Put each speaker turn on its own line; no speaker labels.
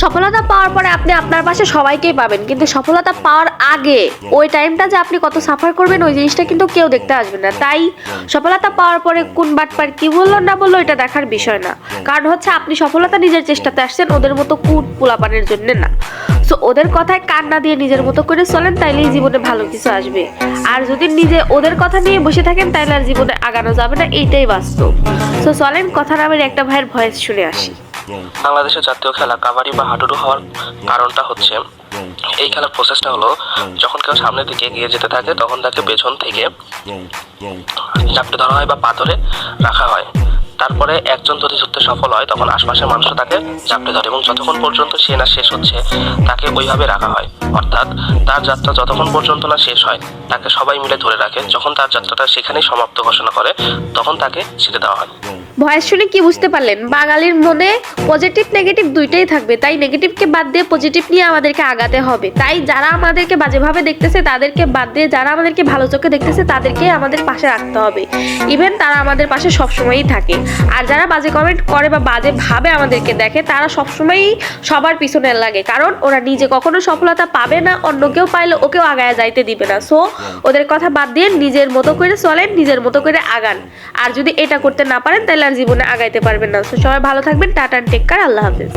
সফলতা পাওয়ার পরে আপনি আপনার পাশে সবাইকেই পাবেন, কিন্তু সফলতা পাওয়ার আগে ওই টাইমটা যে আপনি কত সাফার করবেন ওই জিনিসটা কিন্তু কেউ দেখতে আসবে না। তাই সফলতা পাওয়ার পরে কোন বাটপার কি বললো না বললো এটা দেখার বিষয় না, কারণ হচ্ছে আপনি সফলতা নিজের চেষ্টাতে আসছেন, ওদের মতো কুট পোলাপানের জন্য না। সো ওদের কথায় কান না দিয়ে নিজের মতো করে চলেন, তাইলেই জীবনে ভালো কিছু আসবে। আর যদি নিজে ওদের কথা নিয়ে বসে থাকেন তাইলে আর জীবনে আগানো যাবে না, এইটাই বাস্তব। সো চলেন কথা নামের একটা ভাইয়ের ভয়েস শুনে আসি।
বাংলাদেশের জাতীয় খেলা কাবাডি বা হাডুডু হওয়ার কারণটা হচ্ছে, এই খেলার প্রসেসটা হলো যখন কেউ সামনের দিকে এগিয়ে যেতে থাকে তখন তাকে পেছন থেকে চাপটে ধরা হয় বা পা ধরে রাখা হয়। তারপরে একজন যদি যুদ্ধে সফল হয় তখন আশপাশের মানুষও তাকে চাপটে ধরে এবং যতক্ষণ পর্যন্ত সে না শেষ হচ্ছে তাকে ওইভাবে রাখা হয়। অর্থাৎ তার যাত্রা যতক্ষণ পর্যন্ত না শেষ হয় তাকে সবাই মিলে ধরে রাখে। যখন তার যাত্রাটা সেখানেই সমাপ্ত ঘোষণা করে তখন তাকে ছেড়ে দেওয়া হয়।
ভয়েস শুনে কি বুঝতে পারলেন? বাঙালির মনে পজিটিভ নেগেটিভ দুইটাই থাকবে, তাই নেগেটিভকে বাদ দিয়ে পজিটিভ নিয়ে আমাদেরকে আগাতে হবে। তাই যারা আমাদেরকে বাজেভাবে দেখতেছে তাদেরকে বাদ দিয়ে যারা আমাদেরকে ভালো চোখে দেখতেছে তাদেরকে আমাদের পাশে রাখতে হবে। ইভেন তারা আমাদের পাশে সবসময়ই থাকে। আর যারা বাজে কমেন্ট করে বা বাজে ভাবে আমাদেরকে দেখে তারা সবসময়ই সবার পিছনে লাগে, কারণ ওরা নিজে কখনো সফলতা পাবে না, অন্য কেউ পাইলে ওকেও আগায় যাইতে দিবে না। সো ওদের কথা বাদ দিয়ে নিজের মতো করে চলেন, নিজের মতো করে আগান। আর যদি এটা করতে না পারেন তাহলে আর জীবনে আগাইতে পারবেন না। সো সবাই ভালো থাকবেন, টাটা, টেক কেয়ার, আল্লাহ হাফেজ।